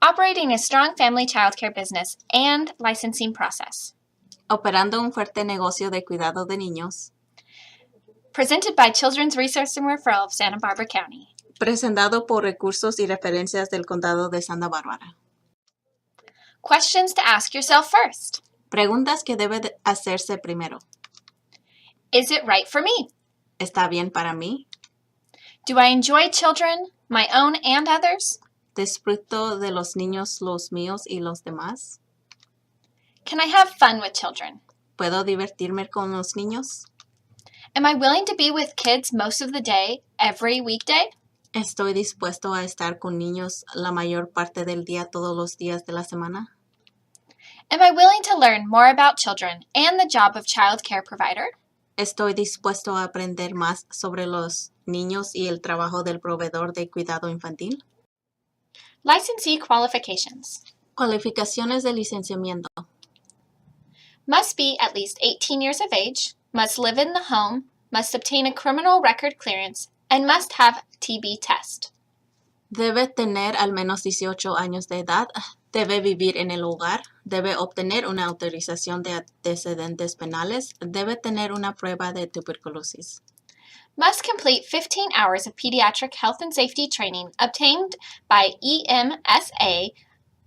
Operating a strong family childcare business and licensing process. Operando un fuerte negocio de cuidado de niños. Presented by Children's Resource and Referral of Santa Barbara County. Presentado por Recursos y Referencias del Condado de Santa Bárbara. Questions to ask yourself first. Preguntas que debe hacerse primero. Is it right for me? ¿Está bien para mí? Do I enjoy children, my own and others? ¿Disfruto de los niños, los míos y los demás? Can I have fun with children? ¿Puedo divertirme con los niños? Am I willing to be with kids most of the day, every weekday? ¿Estoy dispuesto a estar con niños la mayor parte del día, todos los días de la semana? Am I willing to learn more about children and the job of child care provider? ¿Estoy dispuesto a aprender más sobre los niños y el trabajo del proveedor de cuidado infantil? Licensee qualifications. Cualificaciones de licenciamiento. Must be at least 18 years of age, must live in the home, must obtain a criminal record clearance, and must have TB test. Debe tener al menos 18 años de edad, debe vivir en el hogar, debe obtener una autorización de antecedentes penales, debe tener una prueba de tuberculosis. Must complete 15 hours of pediatric health and safety training obtained by EMSA,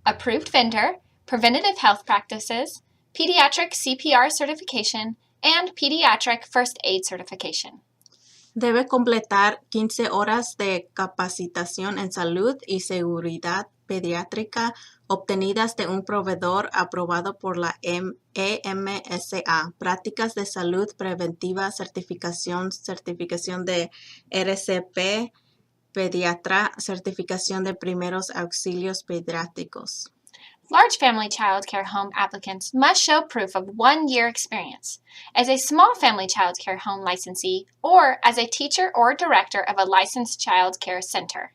approved vendor, preventative health practices, pediatric CPR certification, and pediatric first aid certification. Debe completar 15 horas de capacitación en salud y seguridad pediátrica obtenidas de un proveedor aprobado por la EMSA, prácticas de salud preventiva, certificación de RCP, pediatra, certificación de primeros auxilios pediátricos. Large family child care home applicants must show proof of 1 year experience as a small family child care home licensee or as a teacher or director of a licensed child care center.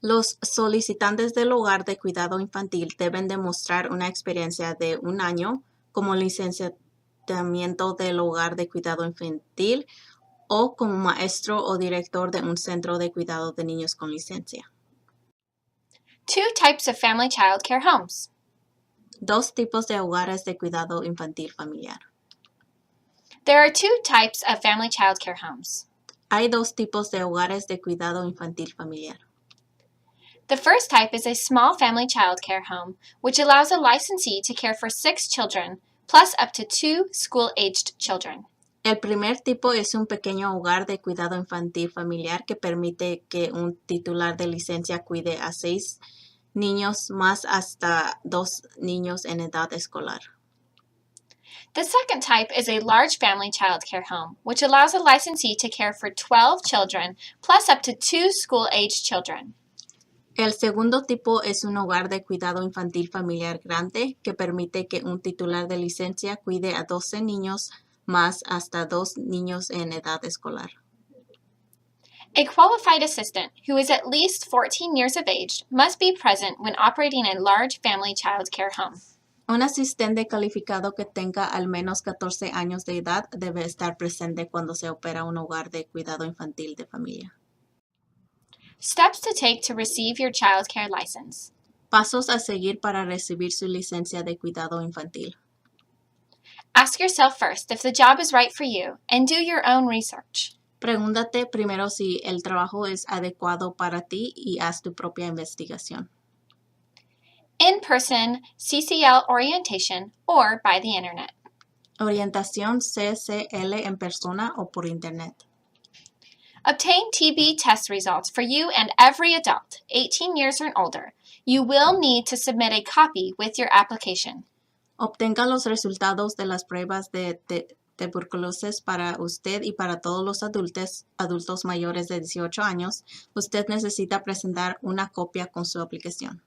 Los solicitantes del hogar de cuidado infantil deben demostrar una experiencia de 1 año como licenciamiento del hogar de cuidado infantil o como maestro o director de un centro de cuidado de niños con licencia. 2 types of family child care homes. 2 tipos de hogares de cuidado infantil familiar. There are 2 types of family child care homes. Hay 2 tipos de hogares de cuidado infantil familiar. The first type is a small family child care home, which allows a licensee to care for 6 children, plus up to 2 school-aged children. El primer tipo es un pequeño hogar de cuidado infantil familiar que permite que un titular de licencia cuide a 6 niños más hasta 2 niños en edad escolar. The second type is a large family child care home, which allows a licensee to care for 12 children, plus up to 2 school-aged children. El segundo tipo es un hogar de cuidado infantil familiar grande que permite que un titular de licencia cuide a 12 niños más hasta 2 niños en edad escolar. A qualified assistant who is at least 14 years of age must be present when operating a large family child care home. Un asistente calificado que tenga al menos 14 años de edad debe estar presente cuando se opera un hogar de cuidado infantil de familia. Steps to take to receive your child care license. Pasos a seguir para recibir su licencia de cuidado infantil. Ask yourself first if the job is right for you and do your own research. Pregúntate primero si el trabajo es adecuado para ti y haz tu propia investigación. In-person CCL orientation or by the internet. Orientación CCL en persona o por internet. Obtain TB test results for you and every adult, 18 years and older. You will need to submit a copy with your application. Obtenga los resultados de las pruebas de tuberculosis para usted y para todos los adultos mayores de 18 años. Usted necesita presentar una copia con su aplicación.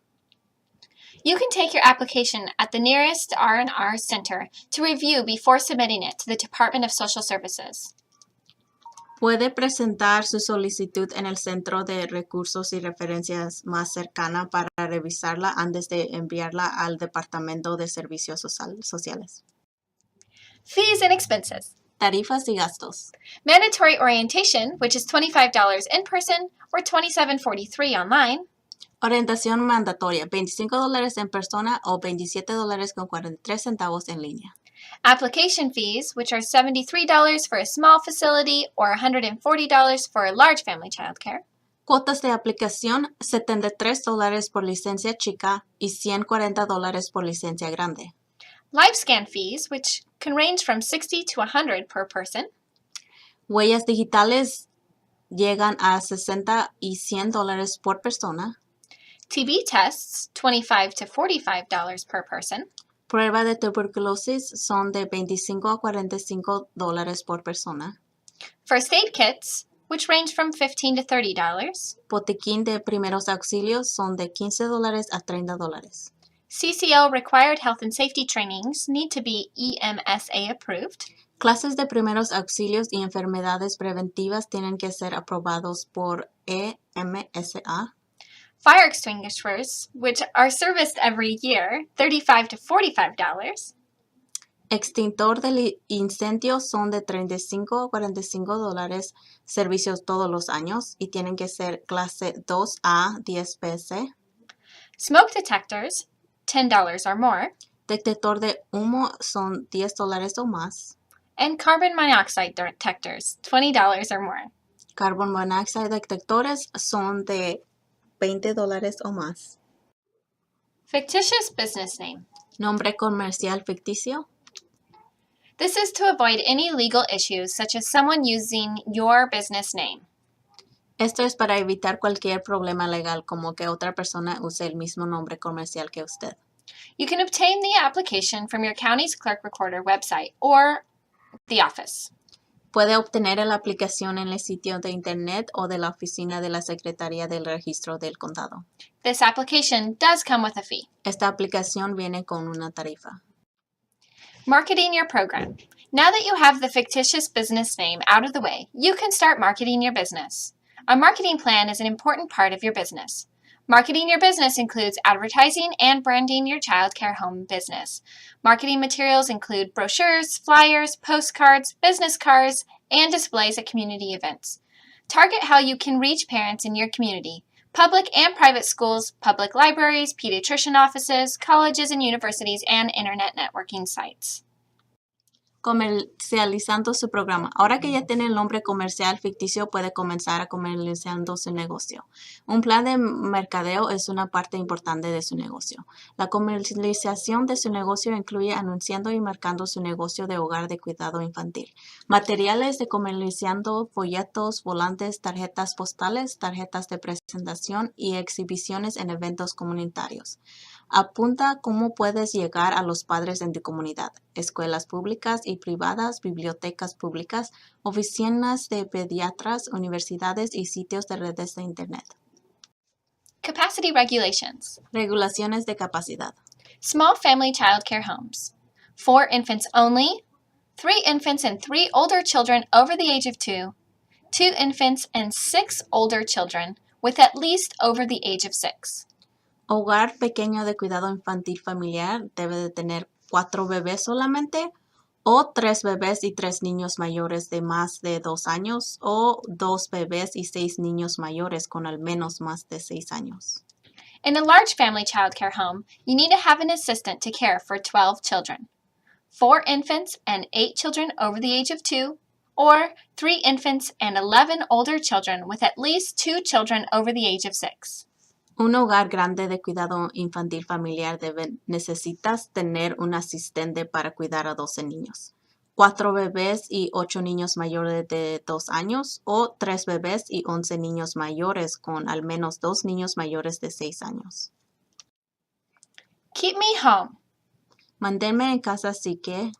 You can take your application at the nearest R&R center to review before submitting it to the Department of Social Services. Puede presentar su solicitud en el Centro de Recursos y Referencias más cercana para revisarla antes de enviarla al Departamento de Servicios Sociales. Fees and expenses. Tarifas y gastos. Mandatory orientation, which is $25 in person or $27.43 online. Orientación mandatoria, $25 en persona o $27.43 en línea. Application fees, which are $73 for a small facility or $140 for a large family childcare. Cuotas de aplicación, $73 por licencia chica y $140 por licencia grande. LiveScan fees, which can range from $60 to $100 per person. Huellas digitales llegan a $60 y $100 por persona. TB tests, $25 to $45 per person. Prueba de tuberculosis son de $25 a $45 por persona. First aid kits, which range from $15 to $30. Botiquín de primeros auxilios son de $15 a $30. CCO required health and safety trainings need to be EMSA approved. Clases de primeros auxilios y enfermedades preventivas tienen que ser aprobados por EMSA. Fire extinguishers, which are serviced every year, $35 to $45. Extintor de incendios son de $35 a $45, servicios todos los años y tienen que ser clase 2A 10 PC. Smoke detectors, $10 or more. Detector de humo son $10 o más. And carbon monoxide detectors, $20 or more. Carbon monoxide detectores son de $20 o más. Fictitious business name. Nombre comercial ficticio. This is to avoid any legal issues such as someone using your business name. Esto es para evitar cualquier problema legal como que otra persona use el mismo nombre comercial que usted. You can obtain the application from your county's clerk recorder website or the office. Puede obtener la aplicación en el sitio de internet o de la oficina de la Secretaría del Registro del Condado. This application does come with a fee. Esta aplicación viene con una tarifa. Marketing your program. Now that you have the fictitious business name out of the way, you can start marketing your business. A marketing plan is an important part of your business. Marketing your business includes advertising and branding your childcare home business. Marketing materials include brochures, flyers, postcards, business cards, and displays at community events. Target how you can reach parents in your community. Public and private schools, public libraries, pediatrician offices, colleges and universities, and internet networking sites. Comercializando su programa. Ahora que ya tiene el nombre comercial ficticio, puede comenzar a comercializando su negocio. Un plan de mercadeo es una parte importante de su negocio. La comercialización de su negocio incluye anunciando y marcando su negocio de hogar de cuidado infantil. Materiales de comercializando, folletos, volantes, tarjetas postales, tarjetas de presentación y exhibiciones en eventos comunitarios. Apunta cómo puedes llegar a los padres en tu comunidad, escuelas públicas y privadas, bibliotecas públicas, oficinas de pediatras, universidades y sitios de redes de Internet. Capacity regulations. Regulaciones de capacidad. Small family childcare homes. 4 infants only. 3 infants and 3 older children over the age of 2. 2 infants and 6 older children with at least over the age of 6. Hogar pequeño de cuidado infantil familiar debe de tener 4 bebés solamente o 3 bebés y 3 niños mayores de más de 2 años o 2 bebés y 6 niños mayores con al menos más de 6 años. In a large family childcare home, you need to have an assistant to care for 12 children. 4 infants and 8 children over the age of 2, or 3 infants and 11 older children with at least 2 children over the age of 6. Un hogar grande de cuidado infantil familiar necesitas tener un asistente para cuidar a 12 niños, 4 bebés y 8 niños mayores de 2 años o 3 bebés y 11 niños mayores con al menos 2 niños mayores de 6 años. Keep me home. Manténme en casa así que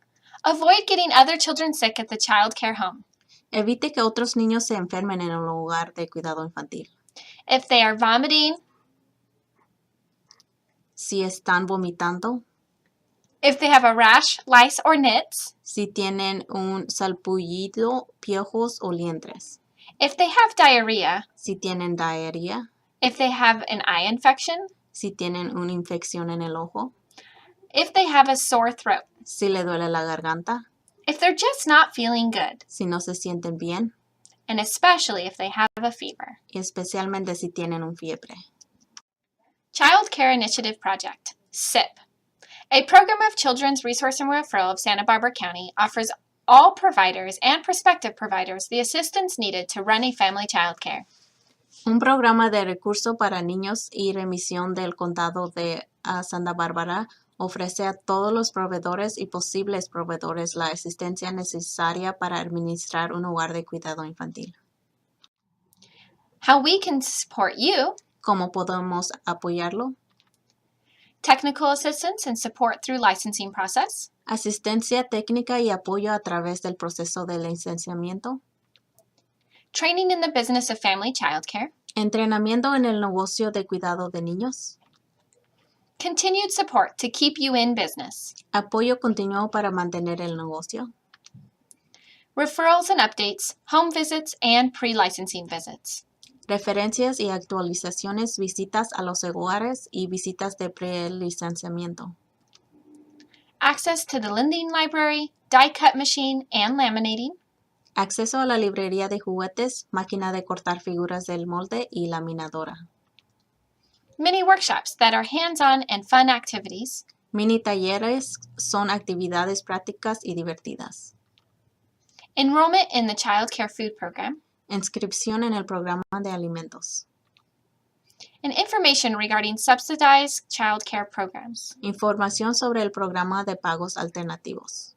Avoid getting other children sick at the child care home. evite que otros niños se enfermen en un hogar de cuidado infantil. If they are vomiting, Si están vomitando, if they have a rash, lice, or nits, si tienen un salpullido, piojos o liendres, if they have diarrhea, si tienen diarrea, if they have an eye infection, si tienen una infección en el ojo, if they have a sore throat, si le duele la garganta, if they're just not feeling good, si no se sienten bien and especially if they have a fever. y especialmente si tienen un fiebre. Child Care Initiative Project, CIP. A program of Children's Resource and Referral of Santa Barbara County offers all providers and prospective providers the assistance needed to run a family child care. Un programa de recurso para niños y remisión del condado de Santa Bárbara ofrece a todos los proveedores y posibles proveedores la asistencia necesaria para administrar un hogar de cuidado infantil. How we can support you: ¿Cómo podemos apoyarlo? technical assistance and support through licensing process, Asistencia técnica y apoyo a través del proceso de licenciamiento. training in the business of family child care, Entrenamiento en el negocio de cuidado de niños. continued support to keep you in business, Apoyo continuo para mantener el negocio. referrals and updates, home visits, and pre-licensing visits. Referencias y actualizaciones, visitas a los hogares y visitas de pre-licenciamiento. Access to the lending library, die cut machine, and laminating. Acceso a la librería de juguetes, máquina de cortar figuras del molde y laminadora. Many workshops that are hands-on and fun activities. Mini talleres son actividades prácticas y divertidas. Enrollment in the Child Care Food Program. Inscripción en el programa de alimentos. And information regarding subsidized child care programs. Información sobre el programa de pagos alternativos.